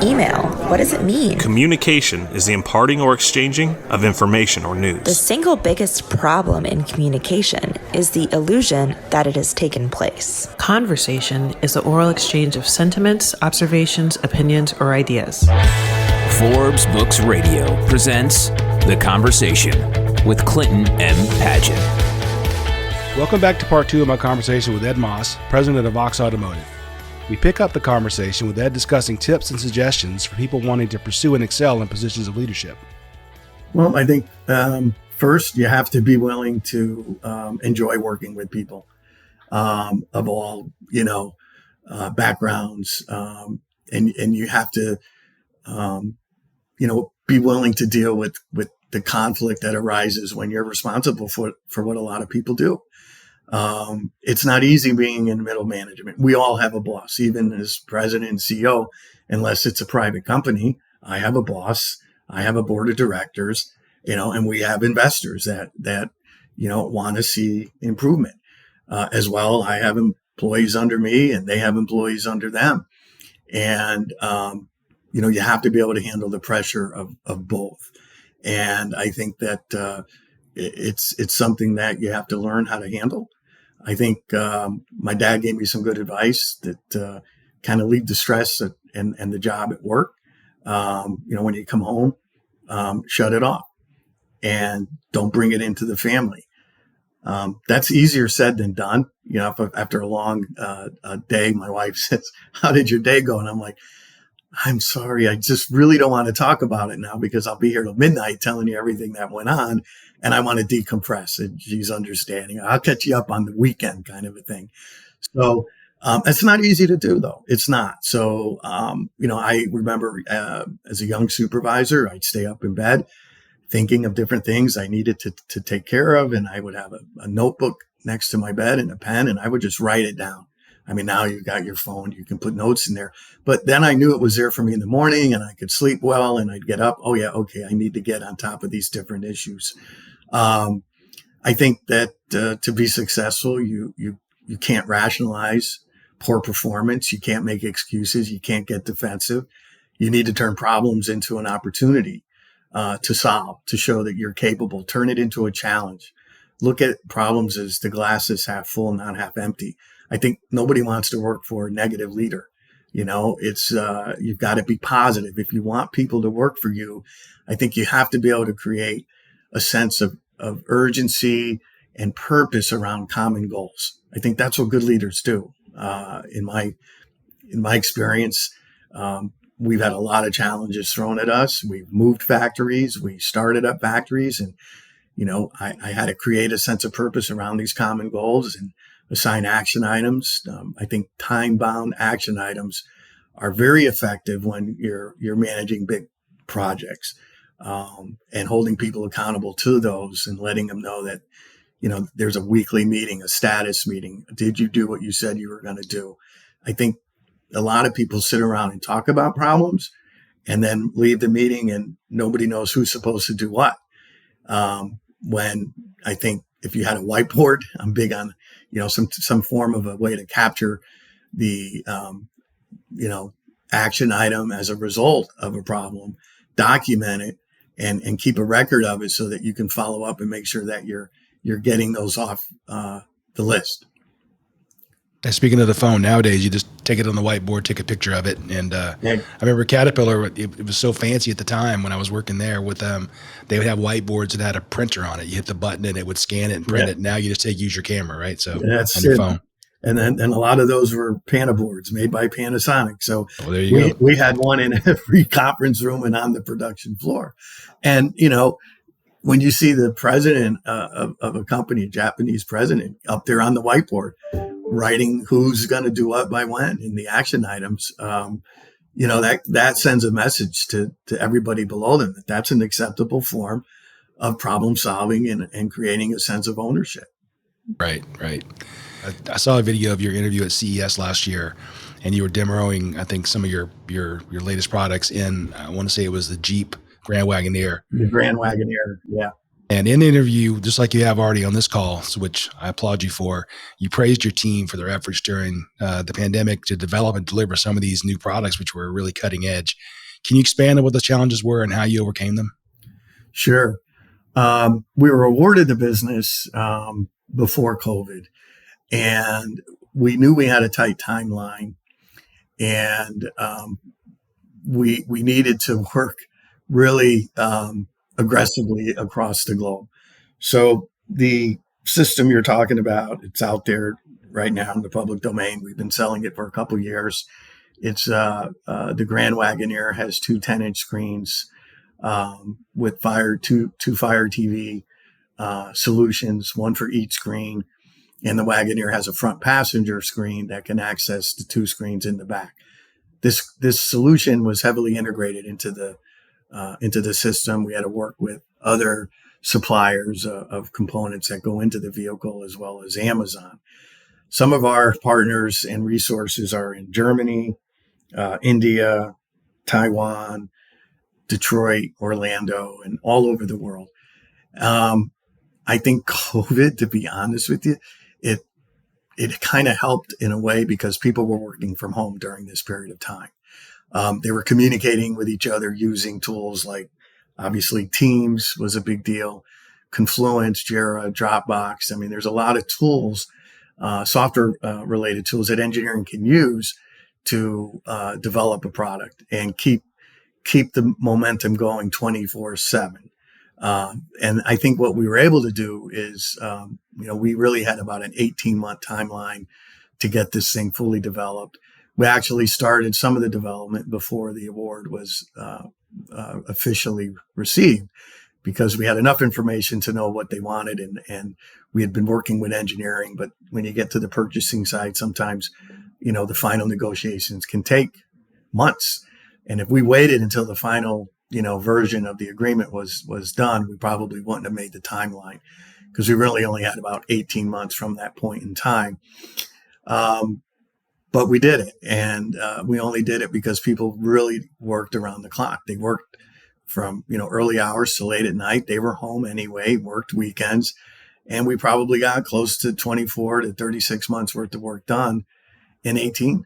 email? What does it mean? Communication is the imparting or exchanging of information or news. The single biggest problem in communication is the illusion that it has taken place. Conversation is the oral exchange of sentiments, observations, opinions, or ideas. Forbes Books Radio presents The Conversation with Clinton M. Padgett. Welcome back to part two of my conversation with Ed Moss, president of VOXX Automotive. We pick up the conversation with Ed discussing tips and suggestions for people wanting to pursue and excel in positions of leadership. Well, I think first you have to be willing to enjoy working with people of all, backgrounds. And you have to, be willing to deal with the conflict that arises when you're responsible for what a lot of people do. It's not easy being in middle management. We all have a boss, even as president and CEO, unless it's a private company. I have a boss. I have a board of directors, and we have investors that want to see improvement. As well, I have employees under me and they have employees under them. And, you have to be able to handle the pressure of both. And I think that it's something that you have to learn how to handle. I think my dad gave me some good advice that kind of leave the stress and the job at work. When you come home, shut it off and don't bring it into the family. That's easier said than done. After a long day, my wife says, "How did your day go?" And I'm like, "I'm sorry. I just really don't want to talk about it now because I'll be here till midnight telling you everything that went on. And I want to decompress." And she's understanding. "I'll catch you up on the weekend," kind of a thing. So it's not easy to do, though. It's not. So, I remember as a young supervisor, I'd stay up in bed thinking of different things I needed to take care of. And I would have a notebook next to my bed and a pen, and I would just write it down. I mean, now you've got your phone, you can put notes in there. But then I knew it was there for me in the morning and I could sleep well and I'd get up. Oh, yeah, okay, I need to get on top of these different issues. I think that to be successful, you can't rationalize poor performance. You can't make excuses. You can't get defensive. You need to turn problems into an opportunity to solve, to show that you're capable. Turn it into a challenge. Look at problems as the glass is half full, not half empty. I think nobody wants to work for a negative leader. It's you've got to be positive. If you want people to work for you, I think you have to be able to create a sense of urgency and purpose around common goals. I think that's what good leaders do. In my experience, we've had a lot of challenges thrown at us. We've moved factories. We started up factories. And, I had to create a sense of purpose around these common goals and assign action items. I think time-bound action items are very effective when you're managing big projects, and holding people accountable to those and letting them know that, there's a weekly meeting, a status meeting. Did you do what you said you were going to do? I think a lot of people sit around and talk about problems and then leave the meeting and nobody knows who's supposed to do what. When I think if you had a whiteboard, I'm big on, some form of a way to capture the, action item as a result of a problem, document it and keep a record of it so that you can follow up and make sure that you're getting those off the list. Speaking of the phone, nowadays you just take it on the whiteboard, take a picture of it. And I remember Caterpillar, it was so fancy at the time when I was working there with them. They would have whiteboards that had a printer on it. You hit the button and it would scan it and print it. Now you just use your camera, right? So that's on your phone. And a lot of those were Panaboards made by Panasonic. So there you go. We had one in every conference room and on the production floor. And, when you see the president of a company, a Japanese president, up there on the whiteboard, writing who's going to do what by when in the action items, that sends a message to everybody below them that that's an acceptable form of problem solving and creating a sense of ownership. Right. I saw a video of your interview at CES last year, and you were demoing, I think, some of your latest products in, I want to say it was the Jeep Grand Wagoneer. The Grand Wagoneer, yeah. And in the interview, just like you have already on this call, which I applaud you for, you praised your team for their efforts during the pandemic to develop and deliver some of these new products, which were really cutting edge. Can you expand on what the challenges were and how you overcame them? Sure. We were awarded the business before COVID, and we knew we had a tight timeline, and we needed to work really aggressively across the globe. So the system you're talking about, it's out there right now in the public domain. We've been selling it for a couple of years. It's the Grand Wagoneer has two 10-inch screens with two Fire TV solutions, one for each screen. And the Wagoneer has a front passenger screen that can access the two screens in the back. This solution was heavily integrated into the system. We had to work with other suppliers of components that go into the vehicle, as well as Amazon. Some of our partners and resources are in Germany, India, Taiwan, Detroit, Orlando, and all over the world. I think COVID, to be honest with you, it kind of helped in a way because people were working from home during this period of time. They were communicating with each other using tools like, obviously, Teams was a big deal, Confluence, Jira, Dropbox. I mean, there's a lot of tools, software related tools that engineering can use to develop a product and keep the momentum going 24/7. And I think what we were able to do is, we really had about an 18-month timeline to get this thing fully developed. We actually started some of the development before the award was officially received, because we had enough information to know what they wanted, and we had been working with engineering. But when you get to the purchasing side, sometimes, the final negotiations can take months. And if we waited until the final, version of the agreement was done, we probably wouldn't have made the timeline, because we really only had about 18 months from that point in time. But we did it, and we only did it because people really worked around the clock. They worked from, early hours to late at night. They were home anyway, worked weekends, and we probably got close to 24 to 36 months worth of work done in 18.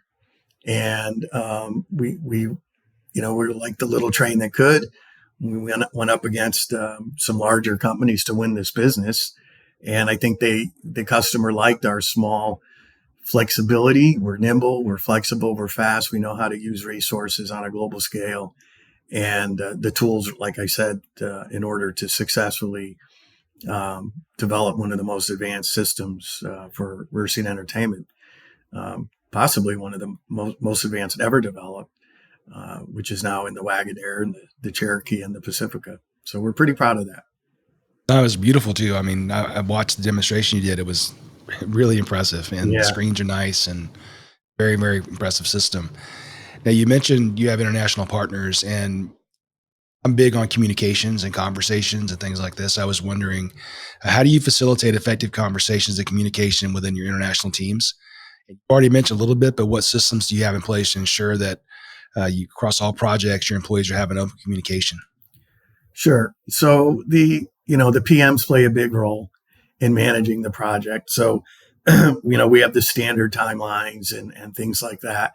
And we we're like the little train that could. We went up against some larger companies to win this business. And I think the customer liked our small flexibility. We're nimble, we're flexible, we're fast. We know how to use resources on a global scale. And the tools, like I said, in order to successfully develop one of the most advanced systems for rear seat entertainment, possibly one of the most advanced ever developed, which is now in the Wagoneer and the Cherokee and the Pacifica. So we're pretty proud of that. That was beautiful too. I mean, I watched the demonstration you did. It was really impressive, and the screens are nice and very, very impressive system. Now, you mentioned you have international partners, and I'm big on communications and conversations and things like this. I was wondering, how do you facilitate effective conversations and communication within your international teams? You already mentioned a little bit, but what systems do you have in place to ensure that you across all projects, your employees are having open communication? Sure. So the PMs play a big role in managing the project. So, we have the standard timelines and things like that.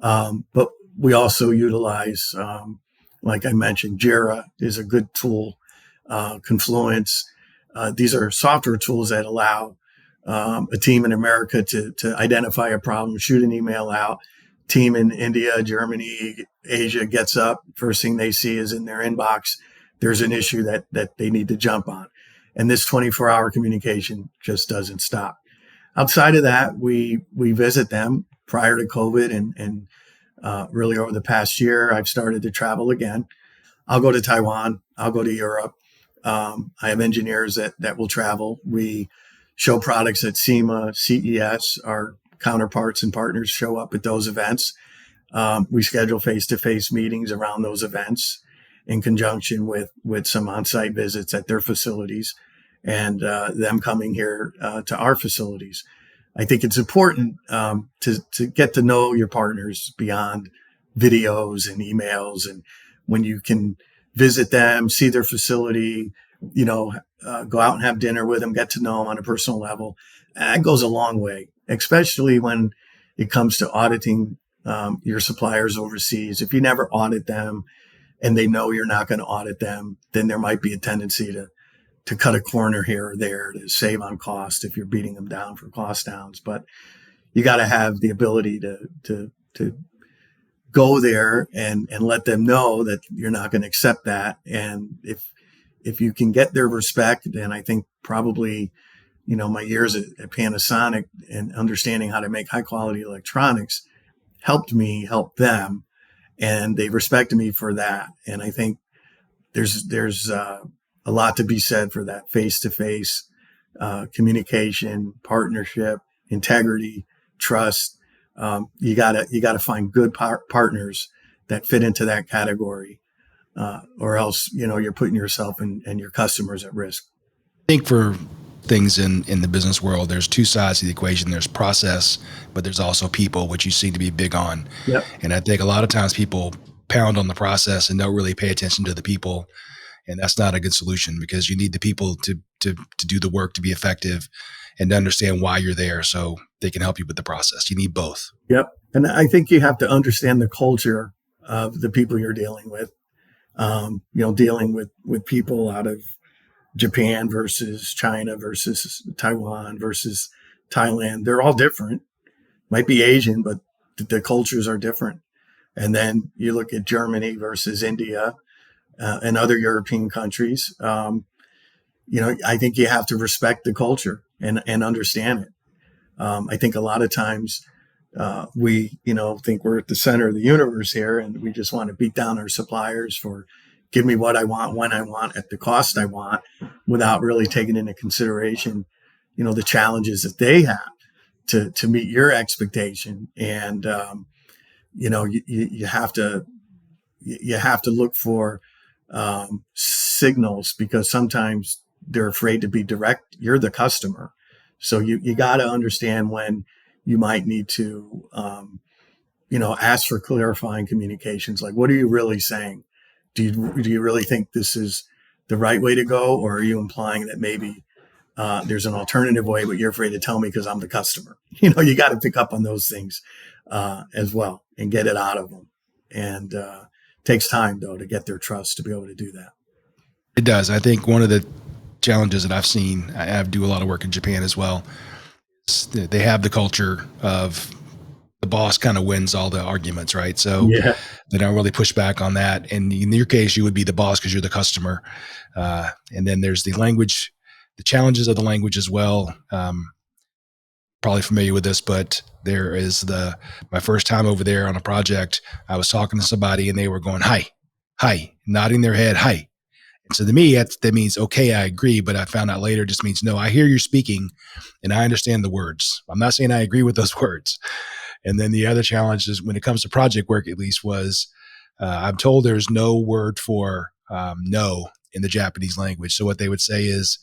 But we also utilize, like I mentioned, Jira is a good tool, Confluence. These are software tools that allow a team in America to identify a problem, shoot an email out. Team in India, Germany, Asia gets up. First thing they see is in their inbox, there's an issue that they need to jump on. And this 24-hour communication just doesn't stop. Outside of that, we visit them. Prior to COVID and really over the past year, I've started to travel again. I'll go to Taiwan. I'll go to Europe. I have engineers that will travel. We show products at SEMA, CES. Our counterparts and partners show up at those events. We schedule face-to-face meetings around those events in conjunction with some on-site visits at their facilities and them coming here to our facilities. I think it's important to get to know your partners beyond videos and emails. And when you can visit them, see their facility, go out and have dinner with them, get to know them on a personal level. That goes a long way, especially when it comes to auditing your suppliers overseas. If you never audit them and they know you're not going to audit them, then there might be a tendency to cut a corner here or there to save on cost if you're beating them down for cost downs. But you got to have the ability to go there and let them know that you're not going to accept that. And if you can get their respect, and I think probably, my years at Panasonic and understanding how to make high quality electronics helped me help them, and they respected me for that. And I think there's a lot to be said for that face-to-face communication, partnership, integrity, trust. You gotta find good partners that fit into that category, or else you're putting yourself and your customers at risk. I think for things in the business world, there's two sides to the equation. There's process, but there's also people, which you seem to be big on. Yep. And I think a lot of times people pound on the process and don't really pay attention to the people. And that's not a good solution, because you need the people to do the work, to be effective, and to understand why you're there so they can help you with the process. You need both. Yep. And I think you have to understand the culture of the people you're dealing with. Dealing with people out of Japan versus China versus Taiwan versus Thailand. They're all different. Might be Asian, but the cultures are different. And then you look at Germany versus India and other European countries. I think you have to respect the culture and understand it. I think a lot of times we think we're at the center of the universe here, and we just want to beat down our suppliers for give me what I want, when I want, at the cost I want, without really taking into consideration, the challenges that they have to meet your expectation. And, you have to look for signals, because sometimes they're afraid to be direct. You're the customer. So you got to understand when you might need to, ask for clarifying communications. Like, what are you really saying? Do you really think this is the right way to go? Or are you implying that maybe there's an alternative way, but you're afraid to tell me because I'm the customer? You got to pick up on those things as well and get it out of them. And takes time, though, to get their trust to be able to do that. It does. I think one of the challenges that I've seen, I do a lot of work in Japan as well, is they have the culture of the boss kind of wins all the arguments, right? So they don't really push back on that. And in your case, you would be the boss because you're the customer. And then there's the language, the challenges of the language as well. Probably familiar with this, but there is my first time over there on a project, I was talking to somebody and they were going, hi, nodding their head, hi. And so to me, that means, okay, I agree. But I found out later, it just means, no, I hear you speaking and I understand the words. I'm not saying I agree with those words. And then the other challenge is, when it comes to project work, at least, was I'm told there's no word for no in the Japanese language. So what they would say is,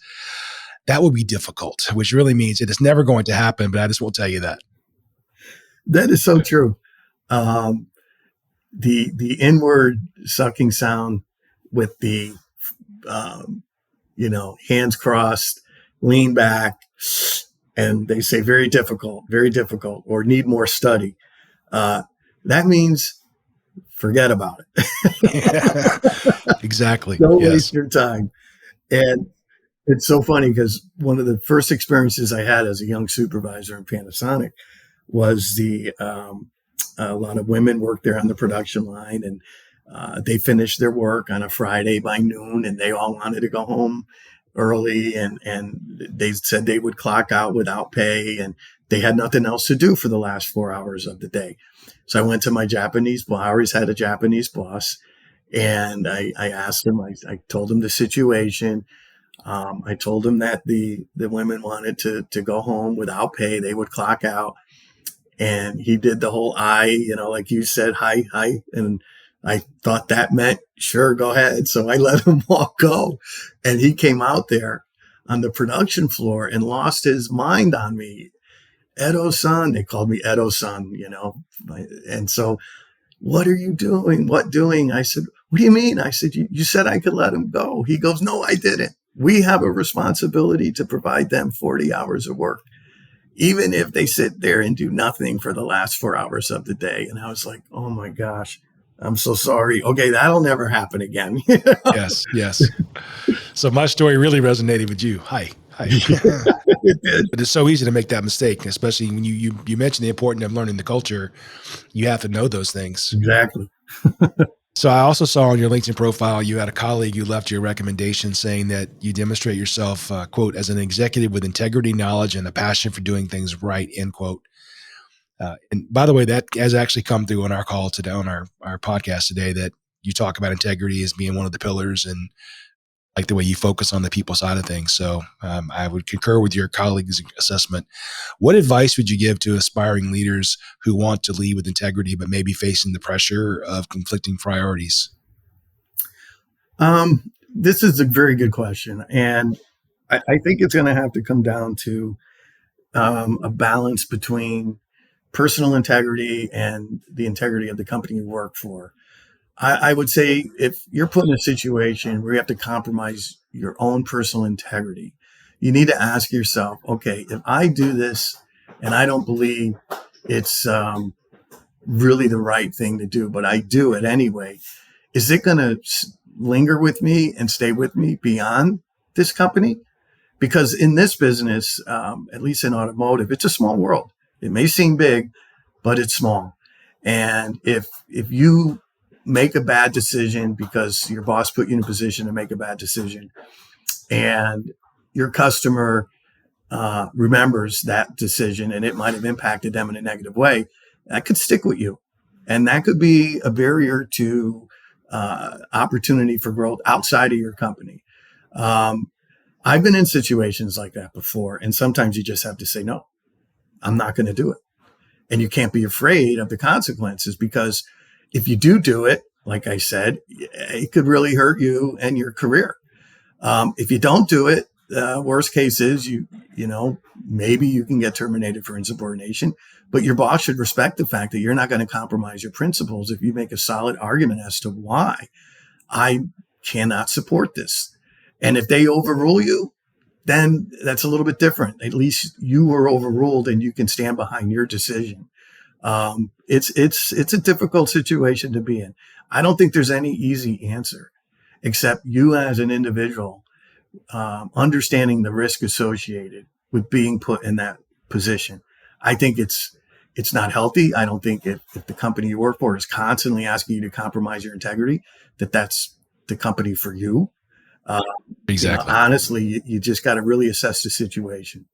that would be difficult, which really means it is never going to happen, but I just won't tell you that. That is so true. The inward sucking sound with the, hands crossed, lean back, and they say very difficult, or need more study. That means forget about it. Exactly. Don't waste your time. And it's so funny, because one of the first experiences I had as a young supervisor in Panasonic was a lot of women worked there on the production line, and they finished their work on a Friday by noon, and they all wanted to go home early, and they said they would clock out without pay, and they had nothing else to do for the last 4 hours of the day. So I went to my Japanese boss. I always had a Japanese boss, and I asked him, I told him the situation. I told him that the women wanted to go home without pay. They would clock out. And he did the whole like you said, hi. And I thought that meant, sure, go ahead. So I let him go. And he came out there on the production floor and lost his mind on me. Edo-san, they called me Edo-san, And so, what are you doing? What doing? I said, what do you mean? I said, you said I could let him go. He goes, no, I didn't. we have a responsibility to provide them 40 hours of work, even if they sit there and do nothing for the last 4 hours of the day. And I was like, oh my gosh, I'm so sorry. Okay, that'll never happen again. Yes, yes. So my story really resonated with you. Hi. It did. But it's so easy to make that mistake, especially when you mentioned the importance of learning the culture. You have to know those things. Exactly. So I also saw on your LinkedIn profile, you had a colleague who left you a recommendation saying that you demonstrate yourself, quote, as an executive with integrity, knowledge, and a passion for doing things right, end quote. And by the way, that has actually come through on our call today, on our podcast today, that you talk about integrity as being one of the pillars, and like the way you focus on the people side of things. So I would concur with your colleague's assessment. What advice would you give to aspiring leaders who want to lead with integrity, but maybe facing the pressure of conflicting priorities? This is a very good question. And I think it's going to have to come down to a balance between personal integrity and the integrity of the company you work for. I would say if you're put in a situation where you have to compromise your own personal integrity, you need to ask yourself, okay, if I do this and I don't believe it's really the right thing to do, but I do it anyway, is it going to linger with me and stay with me beyond this company? Because in this business, at least in automotive, it's a small world. It may seem big, but it's small. And if you make a bad decision because your boss put you in a position to make a bad decision, and your customer remembers that decision and it might have impacted them in a negative way, that could stick with you. And that could be a barrier to opportunity for growth outside of your company. I've been in situations like that before, and sometimes you just have to say, no, I'm not going to do it. And you can't be afraid of the consequences, because if you do it, like I said, it could really hurt you and your career. If you don't do it, worst case is maybe you can get terminated for insubordination, but your boss should respect the fact that you're not going to compromise your principles if you make a solid argument as to why I cannot support this. And if they overrule you, then that's a little bit different. At least you were overruled and you can stand behind your decision. It's a difficult situation to be in. I don't think there's any easy answer, except you as an individual, understanding the risk associated with being put in that position. I think it's not healthy. I don't think if the company you work for is constantly asking you to compromise your integrity, that's the company for you. Exactly. Honestly, you just got to really assess the situation.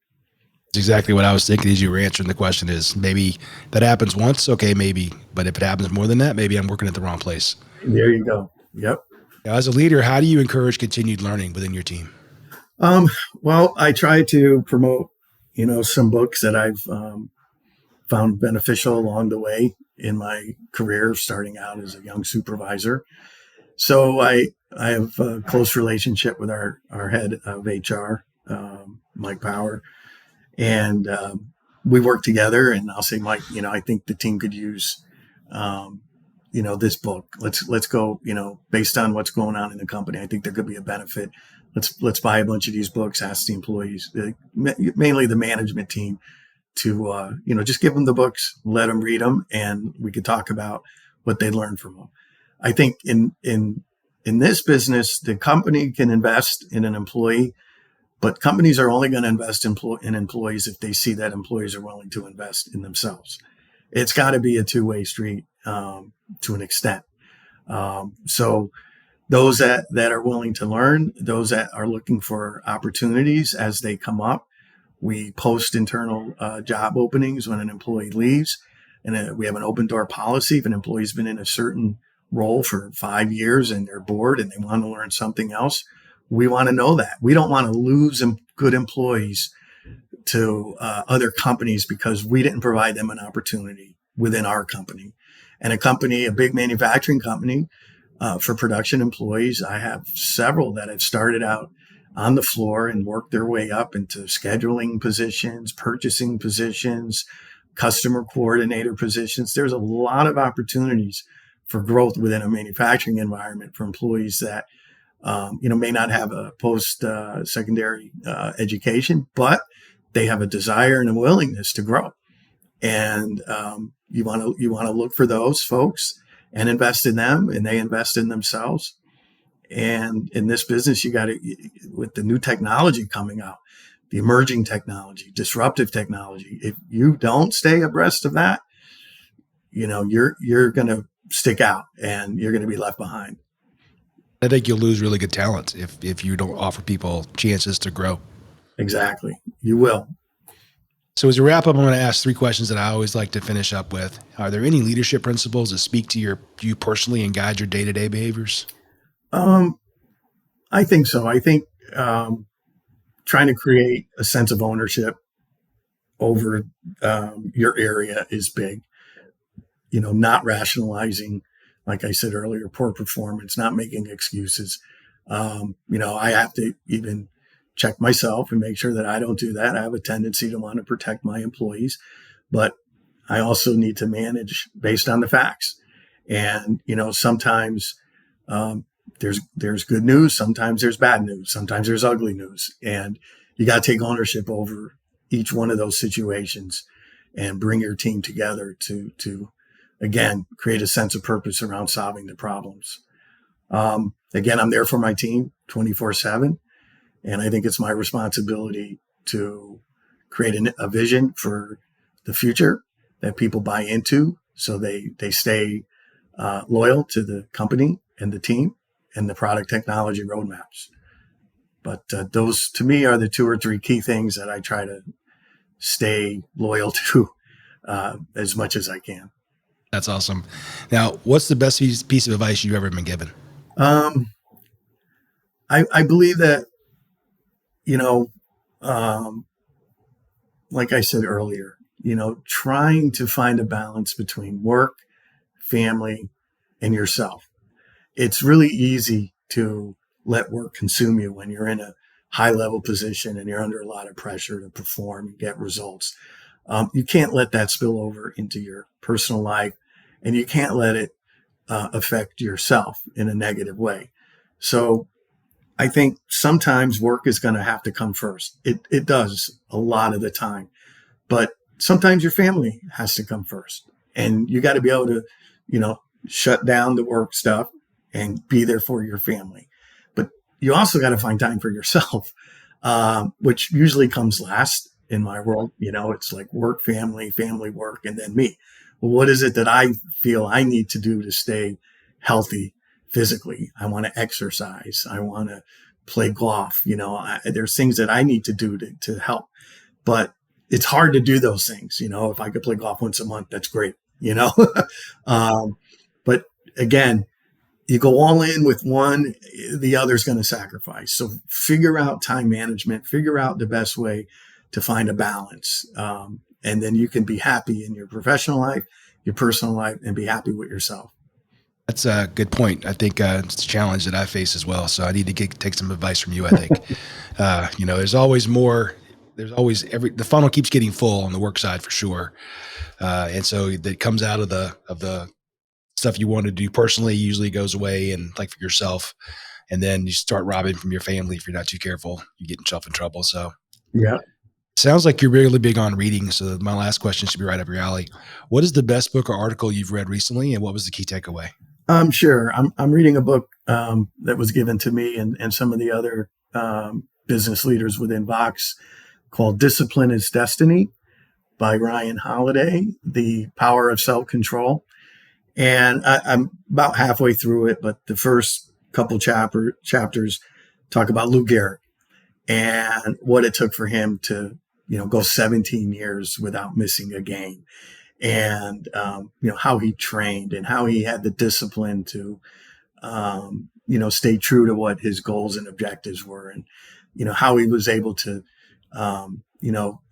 It's exactly what I was thinking as you were answering the question. Is maybe that happens once, okay, maybe. But if it happens more than that, maybe I'm working at the wrong place. There you go. Yep. Now, as a leader, how do you encourage continued learning within your team? Well, I try to promote, some books that I've found beneficial along the way in my career, starting out as a young supervisor. So I have a close relationship with our head of HR, Mike Power, and we work together. And I'll say, Mike, I think the team could use, this book. Let's go, based on what's going on in the company. I think there could be a benefit. Let's buy a bunch of these books. Ask the employees, mainly the management team, to just give them the books, let them read them, and we could talk about what they learned from them. I think in this business, the company can invest in an employee, but companies are only going to invest in employees if they see that employees are willing to invest in themselves. It's got to be a two-way street to an extent. So those that are willing to learn, those that are looking for opportunities as they come up, we post internal job openings when an employee leaves, and we have an open door policy. If an employee's been in a certain role for 5 years and they're bored and they want to learn something else, we want to know that. We don't want to lose good employees to other companies because we didn't provide them an opportunity within our company. And a big manufacturing company, for production employees, I have several that have started out on the floor and worked their way up into scheduling positions, purchasing positions, customer coordinator positions. There's a lot of opportunities for growth within a manufacturing environment for employees that may not have a post secondary education, but they have a desire and a willingness to grow. And you want to look for those folks and invest in them, and they invest in themselves. And in this business, you got to, with the new technology coming out, the emerging technology, disruptive technology, if you don't stay abreast of that, you're going to stick out and you're going to be left behind. I think you'll lose really good talent if you don't offer people chances to grow. Exactly. You will. So as a wrap up, I'm going to ask 3 questions that I always like to finish up with. Are there any leadership principles that speak to you personally and guide your day-to-day behaviors? I think so. I think trying to create a sense of ownership over your area is big. Not rationalizing, like I said earlier, poor performance, not making excuses. I have to even check myself and make sure that I don't do that. I have a tendency to want to protect my employees, but I also need to manage based on the facts. And, sometimes there's good news. Sometimes there's bad news. Sometimes there's ugly news. And you got to take ownership over each one of those situations and bring your team together to again, create a sense of purpose around solving the problems. Again, I'm there for my team 24/7. And I think it's my responsibility to create a vision for the future that people buy into, so they stay loyal to the company and the team and the product technology roadmaps. But those, to me, are the 2 or 3 key things that I try to stay loyal to as much as I can. That's awesome. Now, what's the best piece of advice you've ever been given? I believe that, like I said earlier, trying to find a balance between work, family, and yourself. It's really easy to let work consume you when you're in a high level position and you're under a lot of pressure to perform and get results. You can't let that spill over into your personal life, and you can't let it affect yourself in a negative way. So I think sometimes work is going to have to come first. It does a lot of the time, but sometimes your family has to come first, and you got to be able to, shut down the work stuff and be there for your family. But you also got to find time for yourself, which usually comes last in my world. It's like work, family, work, and then me. Well, what is it that I feel I need to do to stay healthy physically? I want to exercise. I want to play golf. There's things that I need to do to help, but it's hard to do those things. If I could play golf once a month, that's great, but again, you go all in with one, the other's going to sacrifice. So figure out time management, figure out the best way to find a balance. And then you can be happy in your professional life, your personal life, and be happy with yourself. That's a good point. I think it's a challenge that I face as well. So I need to take some advice from you, I think. There's always more. There's always the funnel keeps getting full on the work side for sure. And so that comes out of the stuff you want to do personally usually goes away, and like for yourself. And then you start robbing from your family if you're not too careful. You get yourself in trouble. So yeah. Sounds like you're really big on reading. So my last question should be right up your alley. What is the best book or article you've read recently, and what was the key takeaway? Sure. I'm reading a book that was given to me and some of the other business leaders within VOXX called Discipline is Destiny by Ryan Holiday, The Power of Self-Control. And I'm about halfway through it, but the first couple chapters talk about Lou Gehrig and what it took for him to, go 17 years without missing a game. And, how he trained and how he had the discipline to, stay true to what his goals and objectives were. And, how he was able to,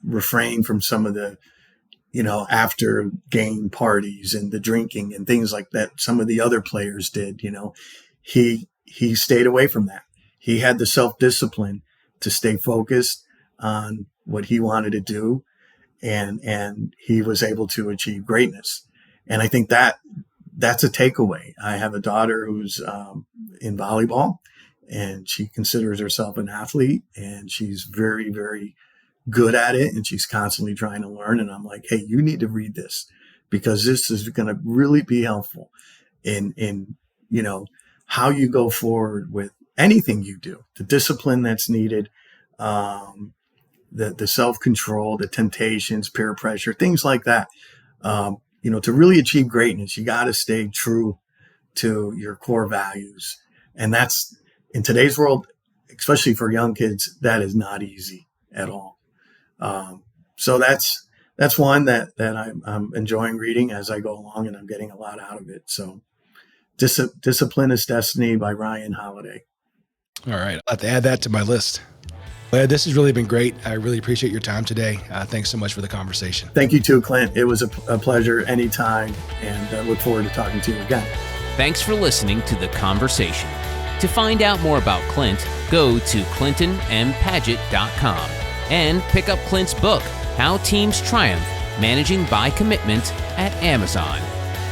refrain from some of the, after game parties and the drinking and things like that some of the other players did. He stayed away from that. He had the self-discipline to stay focused on what he wanted to do. And he was able to achieve greatness. And I think that's a takeaway. I have a daughter who's in volleyball, and she considers herself an athlete, and she's very, very good at it, and she's constantly trying to learn. And I'm like, hey, you need to read this, because this is going to really be helpful in how you go forward with anything you do, the discipline that's needed, the self-control, the temptations, peer pressure, things like that. To really achieve greatness, you got to stay true to your core values. And that's, in today's world, especially for young kids, that is not easy at all. So that's one that I'm enjoying reading as I go along, and I'm getting a lot out of it. So Discipline is Destiny by Ryan Holiday. All right. I'll have to add that to my list. Well, this has really been great. I really appreciate your time today. Thanks so much for the conversation. Thank you too, Clint. It was a pleasure anytime, and look forward to talking to you again. Thanks for listening to The Conversation. To find out more about Clint, go to clintonmpaget.com and pick up Clint's book, How Teams Triumph, Managing by Commitment, at Amazon.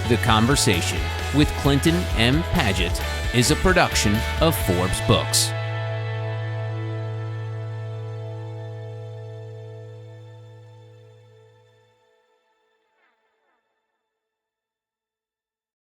The Conversation with Clinton M. Paget is a production of Forbes Books.